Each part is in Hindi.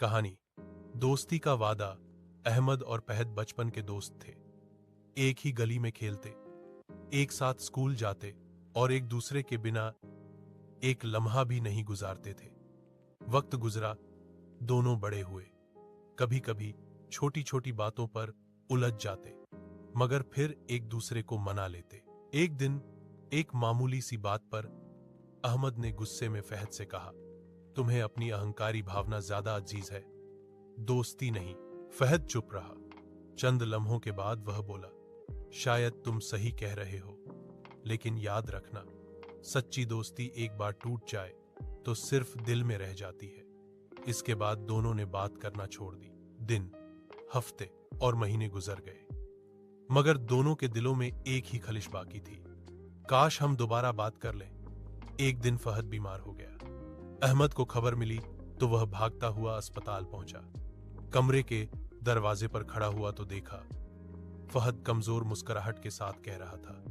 कहानी। दोस्ती का वादा। अहमद और फहद बचपन के दोस्त थे। एक ही गली में खेलते, एक साथ स्कूल जाते और एक दूसरे के बिना एक लम्हा भी नहीं गुजारते थे। वक्त गुजरा, दोनों बड़े हुए। कभी कभी छोटी छोटी बातों पर उलझ जाते, मगर फिर एक दूसरे को मना लेते। एक दिन एक मामूली सी बात पर अहमद ने गुस्से में फहद से कहा, तुम्हें अपनी अहंकारी भावना ज्यादा अजीज है, दोस्ती नहीं। फहद चुप रहा। चंद लम्हों के बाद वह बोला, शायद तुम सही कह रहे हो, लेकिन याद रखना, सच्ची दोस्ती एक बार टूट जाए तो सिर्फ दिल में रह जाती है। इसके बाद दोनों ने बात करना छोड़ दी। दिन, हफ्ते और महीने गुजर गए, मगर दोनों के दिलों में एक ही खलिश बाकी थी, काश हम दोबारा बात कर लें। एक दिन फहद बीमार हो गया। अहमद को खबर मिली तो वह भागता हुआ अस्पताल पहुंचा। कमरे के दरवाजे पर खड़ा हुआ तो देखा, फहद कमजोर मुस्कुराहट के साथ कह रहा था,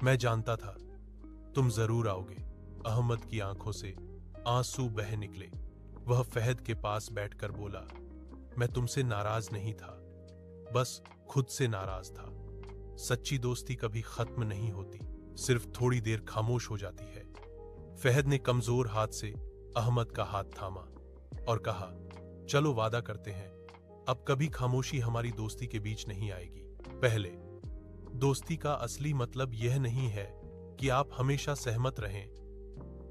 मैं जानता था तुम जरूर आओगे। अहमद की आंखों से आंसू बह निकले। वह फहद के पास बैठकर बोला, मैं तुमसे नाराज नहीं था, बस खुद से नाराज था। सच्ची दोस्ती कभी खत्म नहीं होती, सिर्फ थोड़ी देर खामोश हो जाती है। फहद ने कमजोर हाथ से अहमद का हाथ थामा और कहा, चलो वादा करते हैं, अब कभी खामोशी हमारी दोस्ती के बीच नहीं आएगी। पहले, दोस्ती का असली मतलब यह नहीं है कि आप हमेशा सहमत रहें,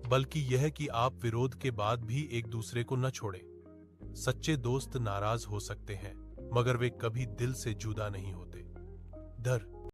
बल्कि यह कि आप विरोध के बाद भी एक दूसरे को न छोड़ें। सच्चे दोस्त नाराज हो सकते हैं, मगर वे कभी दिल से जुदा नहीं होते। धर